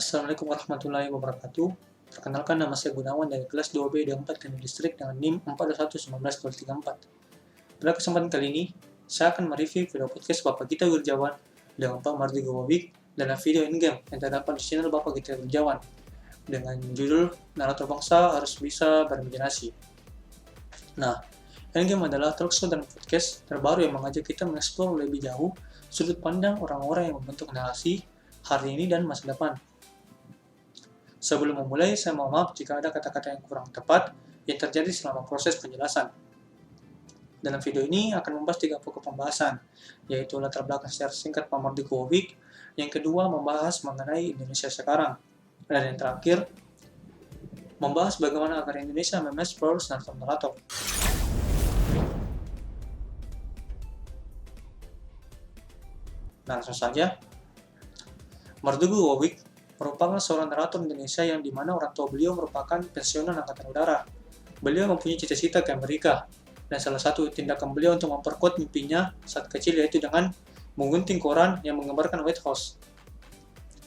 Assalamualaikum warahmatullahi wabarakatuh. Perkenalkan, nama saya Gunawan dari kelas 2B D4 Teknik Listrik dengan NIM 4219134. Pada kesempatan kali ini, saya akan mereview video podcast Bapak Gita Wirjawan dengan Pak Mardi Gowowik dalam video in-game yang terdapat di channel Bapak Gita Wirjawan dengan judul Narator Bangsa Harus Bisa Berimajinasi. Nah, in-game adalah talkshow dan podcast terbaru yang mengajak kita mengeksplor lebih jauh sudut pandang orang-orang yang membentuk narasi hari ini dan masa depan. Sebelum memulai, saya mohon maaf jika ada kata-kata yang kurang tepat yang terjadi selama proses penjelasan. Dalam video ini akan membahas 3 pokok pembahasan, yaitu latar belakang secara singkat Pak Mardi Gowowik, yang kedua membahas mengenai Indonesia sekarang, dan yang terakhir membahas bagaimana agar Indonesia memes produce narator-narator. Nah, langsung saja. Mardi Gowowik merupakan seorang narator Indonesia yang dimana orang tua beliau merupakan pensiunan Angkatan Udara. Beliau mempunyai cita-cita ke Amerika, dan salah satu tindakan beliau untuk memperkuat mimpinya saat kecil yaitu dengan menggunting koran yang menggambarkan White House.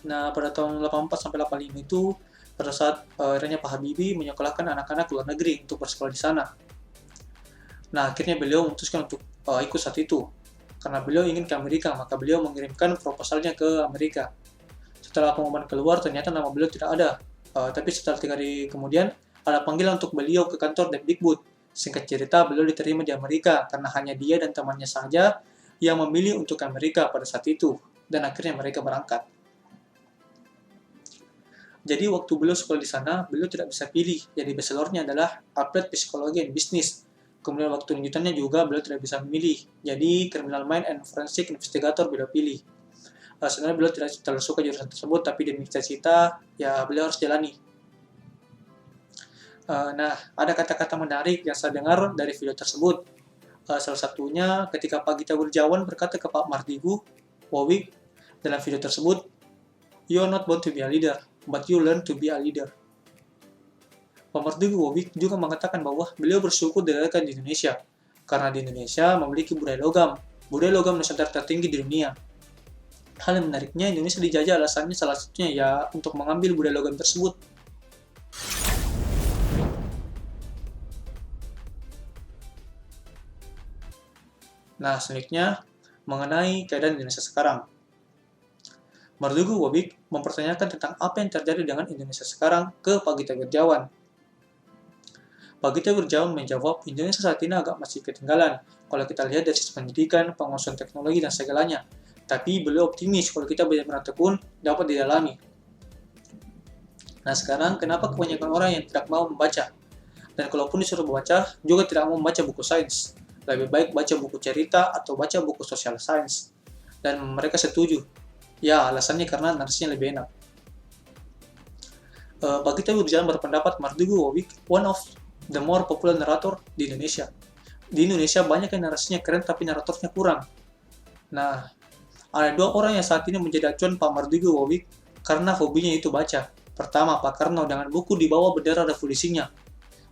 Nah, pada tahun 84-85 itu, pada saat eranya Pak Habibie menyekolahkan anak-anak luar negeri untuk bersekolah di sana. Nah, akhirnya beliau memutuskan untuk ikut saat itu. Karena beliau ingin ke Amerika, maka beliau mengirimkan proposalnya ke Amerika. Setelah pengumuman keluar, ternyata nama beliau tidak ada. Tapi setelah 3 hari kemudian, ada panggilan untuk beliau ke kantor Depdikbud. Singkat cerita, beliau diterima di Amerika karena hanya dia dan temannya saja yang memilih untuk ke Amerika pada saat itu. Dan akhirnya mereka berangkat. Jadi waktu beliau sekolah di sana, beliau tidak bisa pilih. Jadi bachelornya adalah Applied Psikologi and Business. Kemudian waktu lanjutannya juga beliau tidak bisa memilih. Jadi Criminal Mind and Forensic Investigator beliau pilih. Sebenarnya beliau tidak terlalu suka jurusan tersebut, tapi demi cita-cita, ya beliau harus jalani. Nah, ada kata-kata menarik yang saya dengar dari video tersebut. Salah satunya ketika Pak Gita Wirjawan berkata ke Pak Mardi Gowowik dalam video tersebut, "You are not born to be a leader, but you learn to be a leader." Pak Mardi Gowowik juga mengatakan bahwa beliau bersyukur dilahirkan di Indonesia, karena di Indonesia memiliki budaya logam Nusantara tertinggi di dunia. Hal yang menariknya, Indonesia dijajah alasannya salah satunya ya untuk mengambil budaya logam tersebut. Nah, selanjutnya mengenai keadaan Indonesia sekarang. Mardi Gowowik mempertanyakan tentang apa yang terjadi dengan Indonesia sekarang ke Pak Gita Wirjawan. Pak Gita Wirjawan menjawab, Indonesia saat ini agak masih ketinggalan kalau kita lihat dari sisi pendidikan, penguasaan teknologi, dan segalanya. Tapi beliau optimis kalau kita benar-benar tekun dapat didalami. Nah, sekarang kenapa kebanyakan orang yang tidak mau membaca? Dan kalaupun disuruh membaca, juga tidak mau membaca buku sains. Lebih baik baca buku cerita atau baca buku social science. Dan mereka setuju. Ya, alasannya karena narasinya lebih enak. Pak Gita Wirjawan berpendapat Mardi Gowowik one of the more popular narrator di Indonesia. Di Indonesia banyak yang narasinya keren tapi naratornya kurang. Nah, ada 2 orang yang saat ini menjadi acuan Pak Mardi Gowowik karena hobinya itu baca. Pertama, Pak Karno dengan buku di bawah bendera revolusinya.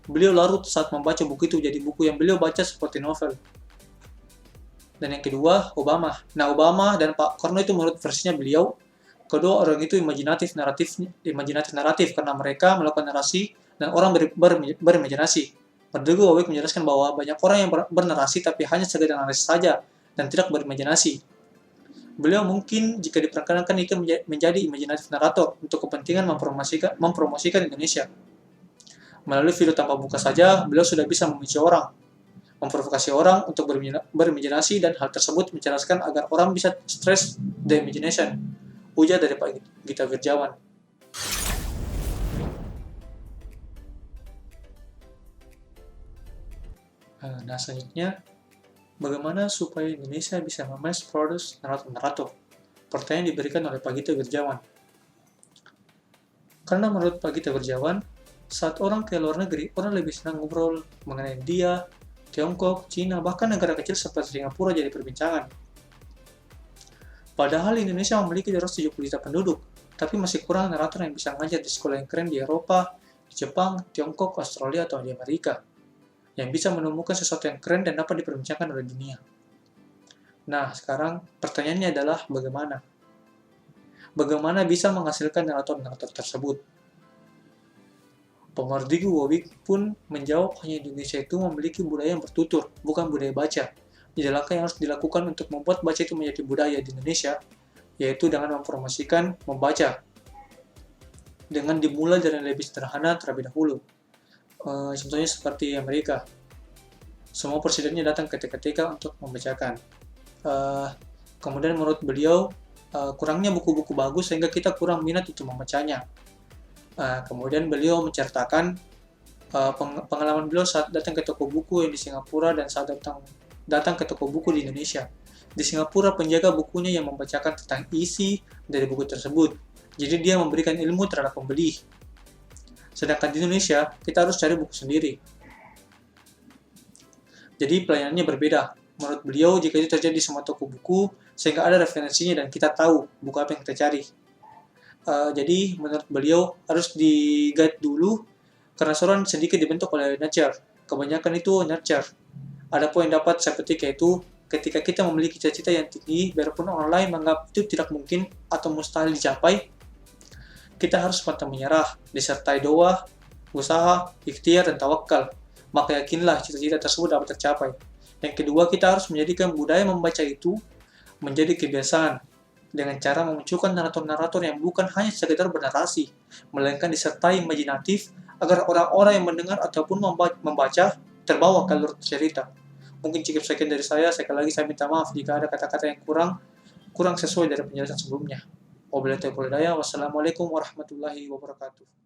Beliau larut saat membaca buku itu, jadi buku yang beliau baca seperti novel. Dan yang kedua, Obama. Nah, Obama dan Pak Karno itu menurut versinya beliau, kedua orang itu imajinatif naratif karena mereka melakukan narasi dan orang berimajinasi. Mardi Gowowik menjelaskan bahwa banyak orang yang bernarasi tapi hanya sekedar narasi saja dan tidak berimajinasi. Beliau mungkin jika diperkenankan itu menjadi imajinatif narator untuk kepentingan mempromosikan Indonesia. Melalui video tanpa buka saja, beliau sudah bisa memicu orang, memprovokasi orang untuk berimajinasi, dan hal tersebut menceraskan agar orang bisa stress the imagination, ujar dari Pak Gita Wirjawan. Nah, selanjutnya, bagaimana supaya Indonesia bisa memes produce narator-narator? Pertanyaan diberikan oleh Pak Gita Wirjawan. Karena menurut Pak Gita Wirjawan, saat orang ke luar negeri, orang lebih senang ngobrol mengenai India, Tiongkok, Cina, bahkan negara kecil seperti Singapura jadi perbincangan. Padahal Indonesia memiliki 270 juta penduduk, tapi masih kurang narator yang bisa ngajar di sekolah yang keren di Eropa, di Jepang, Tiongkok, Australia, atau di Amerika, yang bisa menemukan sesuatu yang keren dan dapat diperbincangkan oleh dunia. Nah, sekarang pertanyaannya adalah bagaimana? bagaimana bisa menghasilkan narator-narator tersebut. Pemardigu Wawik pun menjawab hanya Indonesia itu memiliki budaya yang bertutur, bukan budaya baca. Jadi langkah yang harus dilakukan untuk membuat baca itu menjadi budaya di Indonesia, yaitu dengan mempromosikan membaca. Dengan dimulai dari yang lebih sederhana terlebih dahulu. Contohnya seperti Amerika. Semua presidennya datang ketika untuk membacakan. Kemudian menurut beliau, kurangnya buku-buku bagus sehingga kita kurang minat untuk membacanya. Kemudian beliau menceritakan pengalaman beliau saat datang ke toko buku yang di Singapura dan saat datang ke toko buku di Indonesia. Di Singapura, penjaga bukunya yang membacakan tentang isi dari buku tersebut. Jadi dia memberikan ilmu terhadap pembeli. Sedangkan di Indonesia, kita harus cari buku sendiri. Jadi pelayanannya berbeda. Menurut beliau, jika itu terjadi di semua toko buku, sehingga ada referensinya dan kita tahu buku apa yang kita cari. Jadi menurut beliau harus di-guide dulu, karena seorang sedikit dibentuk oleh nurture. Kebanyakan itu nurture. Ada poin dapat saya petik yaitu, ketika kita memiliki cita-cita yang tinggi, biarpun orang lain menganggap itu tidak mungkin atau mustahil dicapai, kita harus pantang menyerah, disertai doa, usaha, ikhtiar, dan tawakal. Maka yakinlah cita-cita tersebut dapat tercapai. Yang kedua, kita harus menjadikan budaya membaca itu menjadi kebiasaan dengan cara memunculkan narator-narator yang bukan hanya sekedar bernarasi, melainkan disertai imajinatif agar orang-orang yang mendengar ataupun membaca terbawa ke alur cerita. Mungkin cukup sekian dari saya. Sekali lagi saya minta maaf jika ada kata-kata yang kurang sesuai dari penjelasan sebelumnya. Wabillahi taufiq wal hidayah. Wassalamualaikum warahmatullahi wabarakatuh.